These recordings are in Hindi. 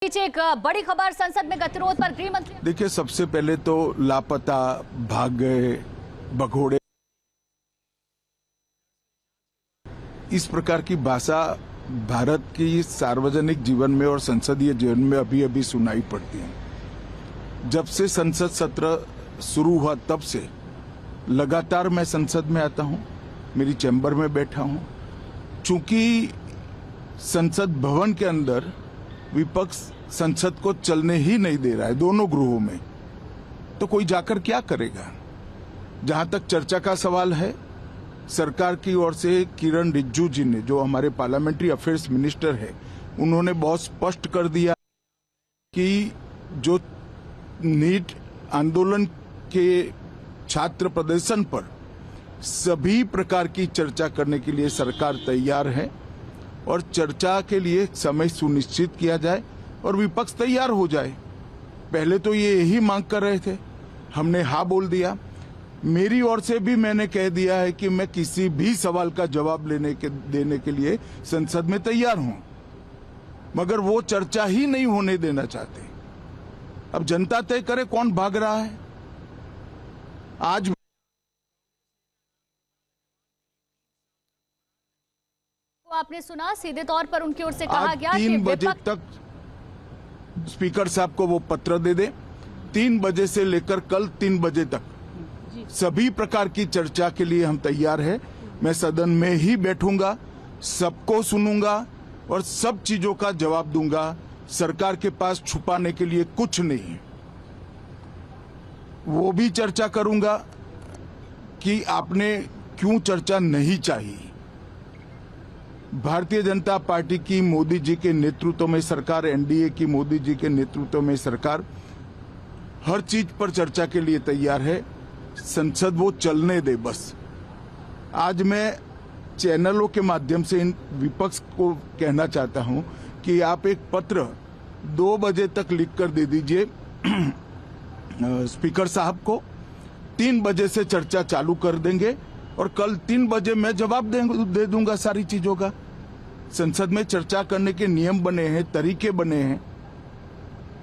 पीछे एक बड़ी खबर, संसद में गतिरोध पर गृह मंत्री। देखिए, सबसे पहले तो लापता, भाग गए, भगोड़े, इस प्रकार की भाषा भारत की सार्वजनिक जीवन में और संसदीय जीवन में अभी अभी सुनाई पड़ती है। जब से संसद सत्र शुरू हुआ तब से लगातार मैं संसद में आता हूं, मेरी चैम्बर में बैठा हूं। चूंकि संसद भवन के अंदर विपक्ष संसद को चलने ही नहीं दे रहा है, दोनों गृहों में, तो कोई जाकर क्या करेगा। जहां तक चर्चा का सवाल है, सरकार की ओर से किरण रिजिजू जी ने, जो हमारे पार्लियामेंट्री अफेयर्स मिनिस्टर है, उन्होंने बहुत स्पष्ट कर दिया कि जो नीट आंदोलन के छात्र प्रदर्शन पर सभी प्रकार की चर्चा करने के लिए सरकार तैयार है और चर्चा के लिए समय सुनिश्चित किया जाए और विपक्ष तैयार हो जाए। पहले तो ये यही मांग कर रहे थे, हमने हाँ बोल दिया। मेरी ओर से भी मैंने कह दिया है कि मैं किसी भी सवाल का जवाब देने के लिए संसद में तैयार हूं, मगर वो चर्चा ही नहीं होने देना चाहते। अब जनता तय करे कौन भाग रहा है। आज आपने सुना, सीधे तौर पर उनकी ओर से कहा गया 3 बजे तक स्पीकर साहब को वो पत्र दे दे। 3 बजे से लेकर कल 3 बजे तक सभी प्रकार की चर्चा के लिए हम तैयार हैं। मैं सदन में ही बैठूंगा, सबको सुनूंगा और सब चीजों का जवाब दूंगा। सरकार के पास छुपाने के लिए कुछ नहीं है। वो भी चर्चा करूंगा कि आपने क्यों चर्चा नहीं चाहिए। भारतीय जनता पार्टी की मोदी जी के नेतृत्व में सरकार, एनडीए की मोदी जी के नेतृत्व में सरकार हर चीज पर चर्चा के लिए तैयार है। संसद वो चलने दे बस। आज मैं चैनलों के माध्यम से इन विपक्ष को कहना चाहता हूं कि आप एक पत्र 2 बजे तक लिखकर दे दीजिए स्पीकर साहब को। 3 बजे से चर्चा चालू कर देंगे और कल 3 बजे मैं जवाब दे दूंगा सारी चीजों का। संसद में चर्चा करने के नियम बने हैं, तरीके बने हैं।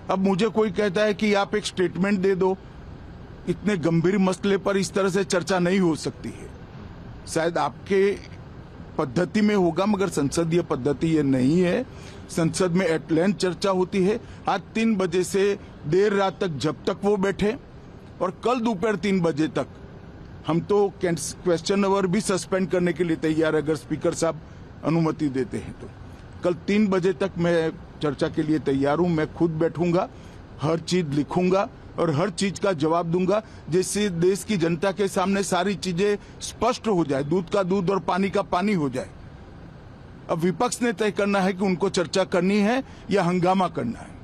अब मुझे कोई कहता है कि आप एक स्टेटमेंट दे दो, इतने गंभीर मसले पर इस तरह से चर्चा नहीं हो सकती है। शायद आपके पद्धति में होगा, मगर संसदीय पद्धति ये नहीं है। संसद में एट लेंथ चर्चा होती है। आज 3 बजे से देर रात तक, जब तक वो बैठे, और कल दोपहर 3 बजे तक हम तो क्वेश्चन आवर भी सस्पेंड करने के लिए तैयार है, अगर स्पीकर साहब अनुमति देते हैं तो। कल 3 बजे तक मैं चर्चा के लिए तैयार हूं। मैं खुद बैठूंगा, हर चीज लिखूंगा और हर चीज का जवाब दूंगा, जिससे देश की जनता के सामने सारी चीजें स्पष्ट हो जाए, दूध का दूध और पानी का पानी हो जाए। अब विपक्ष ने तय करना है कि उनको चर्चा करनी है या हंगामा करना है।